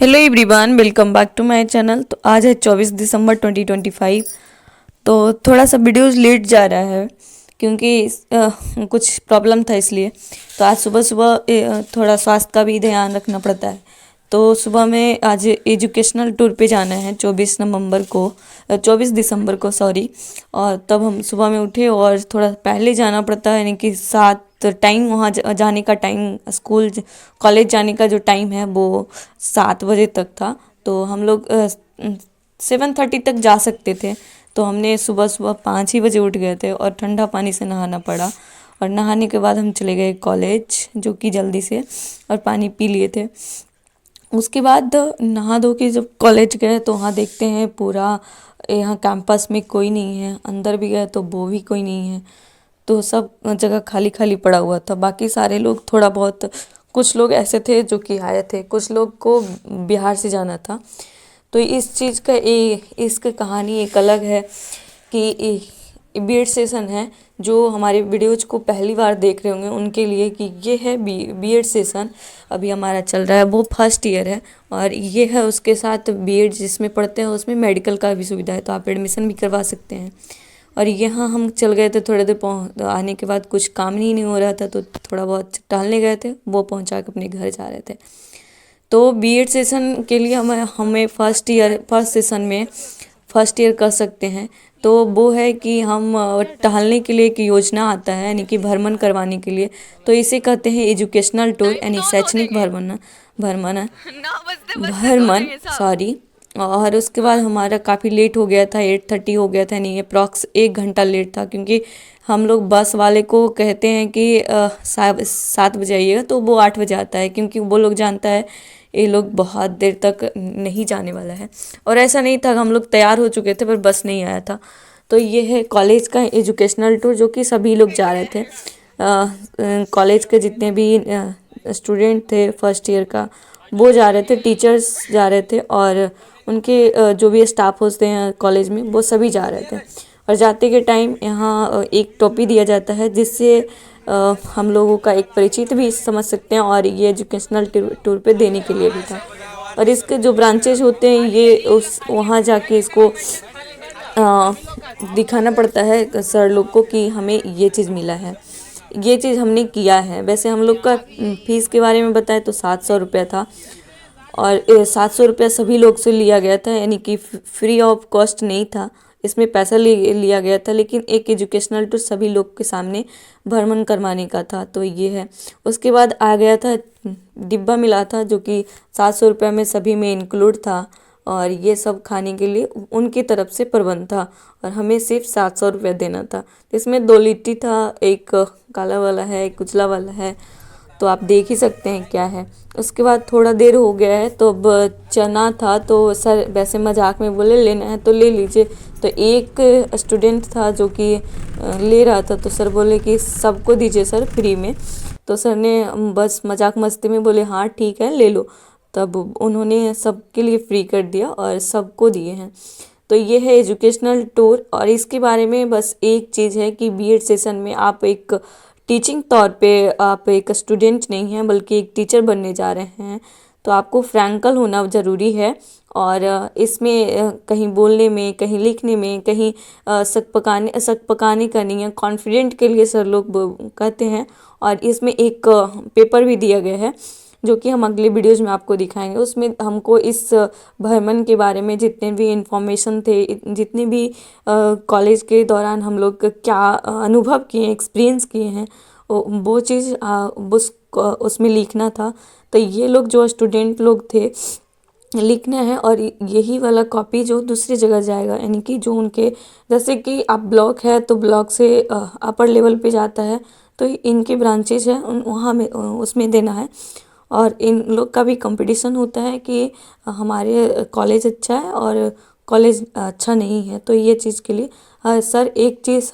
Hello everyone, welcome back to my channel. तो आज है 24 दिसंबर 2025। तो थोड़ा सा वीडियोस लेट जा रहा है क्योंकि कुछ प्रॉब्लम था इसलिए। तो आज सुबह सुबह थोड़ा स्वास्थ्य का भी ध्यान रखना पड़ता है। तो सुबह में आज एजुकेशनल टूर पे जाना है 24 दिसंबर को सॉरी। और तब हम सुबह में उठे और थोड़ा पहले जाना पड़ता है, यानी कि 7 टाइम वहाँ जाने का टाइम, स्कूल कॉलेज जाने का जो टाइम है वो 7 बजे तक था। तो हम लोग 7:30 तक जा सकते थे। तो हमने सुबह सुबह 5 ही बजे उठ गए थे और ठंडा पानी से नहाना पड़ा। और नहाने के बाद हम चले गए कॉलेज, जो कि जल्दी से, और पानी पी लिए थे। उसके बाद नहा धो के जब कॉलेज गए तो वहाँ देखते हैं पूरा यहाँ कैंपस में कोई नहीं है। अंदर भी गए तो वो भी कोई नहीं है। तो सब जगह खाली खाली पड़ा हुआ था। बाकी सारे लोग थोड़ा बहुत, कुछ लोग ऐसे थे जो कि आए थे, कुछ लोग को बिहार से जाना था। तो इस चीज़ का इसकी कहानी एक अलग है कि बीएड सेशन है। जो हमारे वीडियोज को पहली बार देख रहे होंगे उनके लिए कि ये है बीएड सेशन अभी हमारा चल रहा है, वो फर्स्ट ईयर है। और ये है उसके साथ बीएड जिसमें पढ़ते हैं उसमें मेडिकल का भी सुविधा है, तो आप एडमिशन भी करवा सकते हैं। और यहाँ हम चल गए थे, थोड़ी देर आने के बाद कुछ काम ही नहीं हो रहा था तो थोड़ा बहुत टहलने गए थे, वो पहुँचा के अपने घर जा रहे थे। तो बीएड सेशन के लिए हमें फर्स्ट सेशन में फर्स्ट ईयर कर सकते हैं। तो वो है कि हम टहलने के लिए एक योजना आता है, यानी कि भ्रमण करवाने के लिए। तो इसे कहते हैं एजुकेशनल टूर, यानी शैक्षणिक भ्रमण सॉरी। और उसके बाद हमारा काफ़ी लेट हो गया था, 8:30 हो गया था, यानी अप्रॉक्स 1 घंटा लेट था। क्योंकि हम लोग बस वाले को कहते हैं कि 7 बजे आइएगा, तो वो 8 बजे आता है, क्योंकि वो लोग जानता है ये लोग बहुत देर तक नहीं जाने वाला है। और ऐसा नहीं था, हम लोग तैयार हो चुके थे पर बस नहीं आया था। तो ये है कॉलेज का एजुकेशनल टूर, जो कि सभी लोग जा रहे थे। कॉलेज के जितने भी स्टूडेंट थे फर्स्ट ईयर का, वो जा रहे थे, टीचर्स जा रहे थे, और उनके जो भी स्टाफ होते हैं कॉलेज में वो सभी जा रहे थे। और जाते के टाइम यहाँ एक टोपी दिया जाता है, जिससे हम लोगों का एक परिचित भी समझ सकते हैं, और ये एजुकेशनल टूर पे देने के लिए भी था। और इसके जो ब्रांचेज होते हैं ये उस वहाँ जाके इसको दिखाना पड़ता है सर लोग को कि हमें ये चीज़ मिला है, ये चीज़ हमने किया है। वैसे हम लोग का फीस के बारे में बताएं तो 700 रुपया था। और 700 रुपया सभी लोग से लिया गया था, यानी कि फ्री ऑफ कॉस्ट नहीं था, इसमें पैसा लिया गया था। लेकिन एक एजुकेशनल टूर सभी लोग के सामने भ्रमण करवाने का था। तो ये है। उसके बाद आ गया था डिब्बा मिला था, जो कि 700 रुपये में सभी में इंक्लूड था। और ये सब खाने के लिए उनकी तरफ से प्रबंध था, और हमें सिर्फ 700 रुपया देना था। इसमें 2 लिट्टी था, एक काला वाला है, एक उजला वाला है। तो आप देख ही सकते हैं क्या है। उसके बाद थोड़ा देर हो गया है, तो अब चना था, तो सर वैसे मजाक में बोले लेना है तो ले लीजिए। तो एक स्टूडेंट था जो कि ले रहा था, तो सर बोले कि सबको दीजिए सर फ्री में। तो सर ने बस मजाक मस्ती में बोले हाँ ठीक है ले लो। तब उन्होंने सबके लिए फ्री कर दिया और सबको दिए हैं। तो ये है एजुकेशनल टूर। और इसके बारे में बस एक चीज़ है कि बीएड सेशन में आप एक टीचिंग तौर पे आप एक स्टूडेंट नहीं हैं, बल्कि एक टीचर बनने जा रहे हैं। तो आपको फ्रैंकल होना ज़रूरी है। और इसमें कहीं बोलने में, कहीं लिखने में, कहीं शक पकाने का नहीं है, कॉन्फिडेंट के लिए सर लोग कहते हैं। और इसमें एक पेपर भी दिया गया है, जो कि हम अगले वीडियोज़ में आपको दिखाएंगे। उसमें हमको इस भ्रमण के बारे में जितने भी इंफॉर्मेशन थे, जितने भी कॉलेज के दौरान हम लोग क्या अनुभव किए, एक्सपीरियंस किए हैं, वो चीज़ उसमें लिखना था। तो ये लोग जो स्टूडेंट लोग थे लिखना है, और यही वाला कॉपी जो दूसरी जगह जाएगा, यानी कि जो उनके, जैसे कि आप ब्लॉक है तो ब्लॉक से अपर लेवल पे जाता है, तो इनके ब्रांचेज है वहाँ में उसमें देना है। और इन लोग का भी कंपटीशन होता है कि हमारे कॉलेज अच्छा है और कॉलेज अच्छा नहीं है। तो ये चीज़ के लिए सर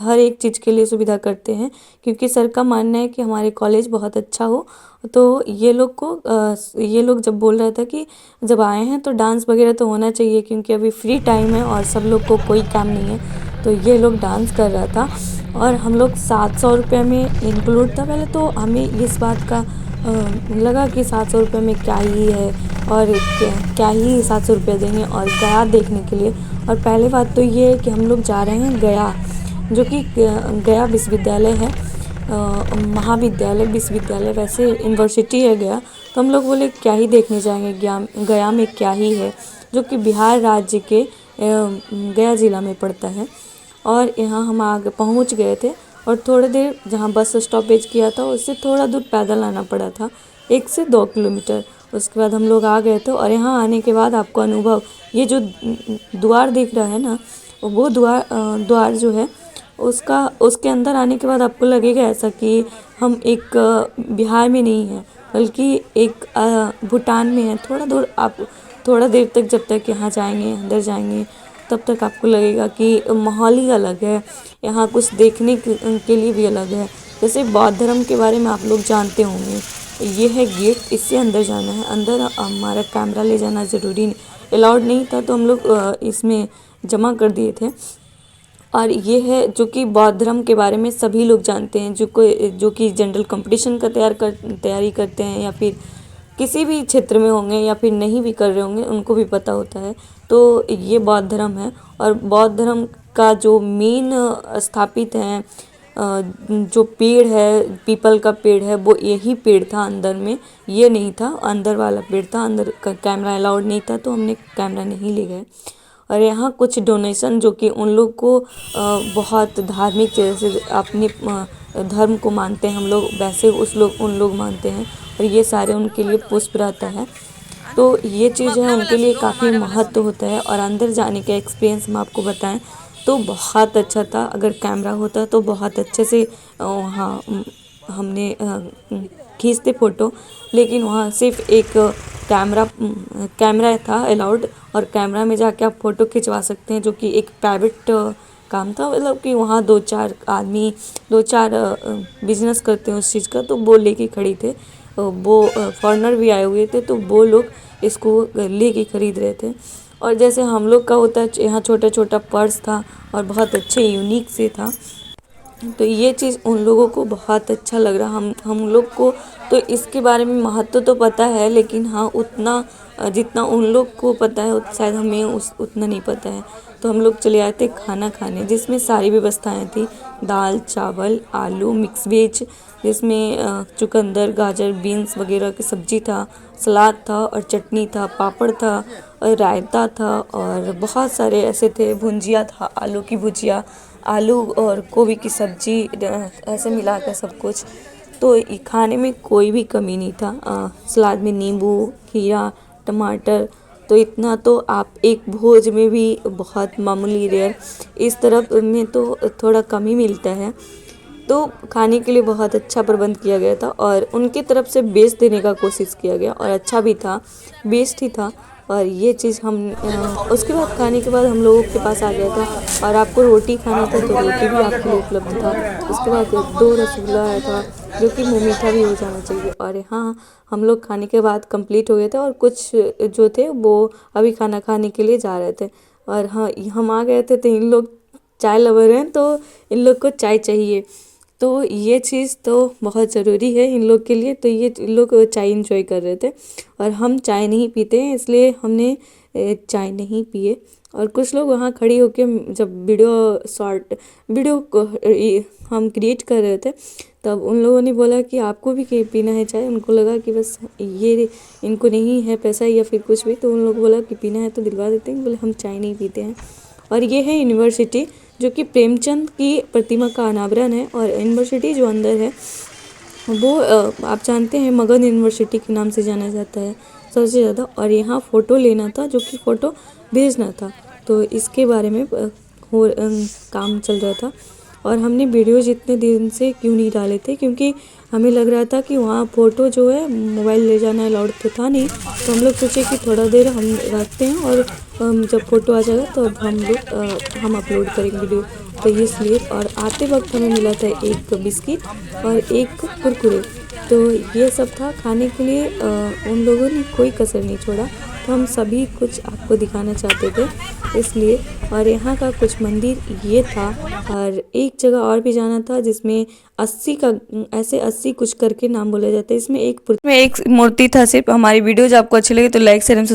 हर एक चीज़ के लिए सुविधा करते हैं, क्योंकि सर का मानना है कि हमारे कॉलेज बहुत अच्छा हो। तो ये लोग जब बोल रहा था कि जब आए हैं तो डांस वगैरह तो होना चाहिए, क्योंकि अभी फ्री टाइम है और सब लोग को कोई काम नहीं है। तो ये लोग डांस कर रहा था, और हम लोग 700 रुपये में इंक्लूड था। पहले तो हमें इस बात का लगा कि 700 रुपये में क्या ही है, और क्या ही 700 रुपये देंगे और गया देखने के लिए। और पहले बात तो ये है कि हम लोग जा रहे हैं गया, जो कि गया विश्वविद्यालय है, महाविद्यालय विश्वविद्यालय वैसे यूनिवर्सिटी है गया। तो हम लोग बोले क्या ही देखने जाएंगे, गया में क्या ही है, जो कि बिहार राज्य के गया ज़िला में पड़ता है। और यहाँ हम आगे पहुँच गए थे और थोड़ी देर जहाँ बस स्टॉपेज किया था उससे थोड़ा दूर पैदल आना पड़ा था, 1 से 2 किलोमीटर। उसके बाद हम लोग आ गए थे और यहाँ आने के बाद आपको अनुभव, ये जो द्वार दिख रहा है ना, वो द्वार जो है उसके अंदर आने के बाद आपको लगेगा ऐसा कि हम एक बिहार में नहीं हैं, बल्कि एक भूटान में है। थोड़ा दूर आप थोड़ा देर तक जब तक यहाँ जाएंगे, अंदर जाएंगे, तब तक आपको लगेगा कि माहौल ही अलग है, यहाँ कुछ देखने के लिए भी अलग है। जैसे बौद्ध धर्म के बारे में आप लोग जानते होंगे, ये है गेट, इससे अंदर जाना है। अंदर हमारा कैमरा ले जाना ज़रूरी अलाउड नहीं था, तो हम लोग इसमें जमा कर दिए थे। और ये है जो कि बौद्ध धर्म के बारे में सभी लोग जानते हैं, जो कि जनरल कंपटीशन का तैयारी करते हैं या फिर किसी भी क्षेत्र में होंगे या फिर नहीं भी कर रहे होंगे, उनको भी पता होता है। तो ये बौद्ध धर्म है और बौद्ध धर्म का जो मेन स्थापित है, जो पेड़ है, पीपल का पेड़ है, वो यही पेड़ था अंदर में, ये नहीं था, अंदर वाला पेड़ था। अंदर का कैमरा अलाउड नहीं था, तो हमने कैमरा नहीं ले गए। और यहाँ कुछ डोनेशन जो कि उन लोग को बहुत धार्मिक, जैसे अपने धर्म को मानते हैं हम लोग, वैसे उन लोग मानते हैं, और ये सारे उनके लिए पुष्प रहता है। तो ये चीज़ है उनके लिए काफ़ी महत्व होता है। और अंदर जाने का एक्सपीरियंस हम आपको बताएं तो बहुत अच्छा था। अगर कैमरा होता तो बहुत अच्छे से वहाँ हमने खींचते फ़ोटो, लेकिन वहाँ सिर्फ एक कैमरा था अलाउड, और कैमरा में जाके आप फ़ोटो खिंचवा सकते हैं, जो कि एक प्राइवेट काम था। मतलब कि वहाँ 2-4 आदमी, 2-4 बिजनेस करते हैं उस चीज़ का, तो वो लेके खड़ी थे। वो फॉरेनर भी आए हुए थे, तो वो लोग इसको लेके खरीद रहे थे। और जैसे हम लोग का होता है, यहाँ छोटा छोटा पर्स था और बहुत अच्छे यूनिक से था। तो ये चीज़ उन लोगों को बहुत अच्छा लग रहा। हम लोग को तो इसके बारे में महत्व तो पता है, लेकिन हाँ उतना जितना उन लोग को पता है शायद हमें उतना नहीं पता है। तो हम लोग चले आए थे खाना खाने, जिसमें सारी व्यवस्थाएं थी, दाल, चावल, आलू, मिक्स वेज, जिसमें चुकंदर, गाजर, बीन्स वगैरह की सब्जी था, सलाद था और चटनी था, पापड़ था और रायता था, और बहुत सारे ऐसे थे, भुंजिया था, आलू की भुजिया, आलू और गोभी की सब्जी, ऐसे मिला कर सब कुछ। तो खाने में कोई भी कमी नहीं था। सलाद में नींबू, खीरा, टमाटर, तो इतना तो आप एक भोज में भी बहुत मामूली रेयर, इस तरफ में तो थोड़ा कम ही मिलता है। तो खाने के लिए बहुत अच्छा प्रबंध किया गया था और उनकी तरफ से बेस्ट देने का कोशिश किया गया, और अच्छा भी था, बेस्ट ही था। और ये चीज़ हम उसके बाद खाने के बाद हम लोगों के पास आ गया था, और आपको रोटी खाना था तो रोटी भी आपके लिए उपलब्ध था। उसके बाद 2 रसगुल्ला आया था, जो कि मुँह मीठा भी हो जाना चाहिए। और हाँ, हम लोग खाने के बाद कंप्लीट हो गए थे, और कुछ जो थे वो अभी खाना खाने के लिए जा रहे थे। और हाँ, हम आ गए थे, तो इन लोग चाय लवर हैं, तो इन लोग को चाय चाहिए। तो ये चीज़ तो बहुत ज़रूरी है इन लोग के लिए, तो ये लोग चाय इंजॉय कर रहे थे, और हम चाय नहीं पीते हैं, इसलिए हमने चाय नहीं पिए। और कुछ लोग वहाँ खड़ी होके जब वीडियो को हम क्रिएट कर रहे थे, तब उन लोगों ने बोला कि आपको भी पीना है चाय। उनको लगा कि बस ये इनको नहीं है पैसा या फिर कुछ भी, तो उन लोग बोला कि पीना है तो दिलवा देते हैं। बोले हम चाय नहीं पीते हैं। और ये है यूनिवर्सिटी, जो कि प्रेमचंद की प्रतिमा का अनावरण है। और यूनिवर्सिटी जो अंदर है वो आप जानते हैं मगध यूनिवर्सिटी के नाम से जाना जाता है सबसे ज़्यादा। और यहाँ फ़ोटो लेना था, जो कि फ़ोटो भेजना था, तो इसके बारे में काम चल रहा था। और हमने वीडियो जितने दिन से क्यों नहीं डाले थे, क्योंकि हमें लग रहा था कि वहाँ फ़ोटो जो है मोबाइल ले जाना अलाउड तो था नहीं। तो हम लोग सोचे कि थोड़ा देर हम रखते हैं, और जब फ़ोटो आ जाएगा तो हम अपलोड करेंगे वीडियो, तो इसलिए। और आते वक्त हमें मिला था एक बिस्किट और एक कुरकुरे। तो ये सब था खाने के लिए। उन लोगों ने कोई कसर नहीं छोड़ा, तो हम सभी कुछ आपको दिखाना चाहते थे इसलिए। और यहाँ का कुछ मंदिर ये था, और एक जगह और भी जाना था जिसमें 80 का ऐसे 80 कुछ करके नाम बोला जाता है। इसमें एक मूर्ति था सिर्फ। हमारी वीडियोज आपको अच्छी लगी तो लाइक शेयर एंड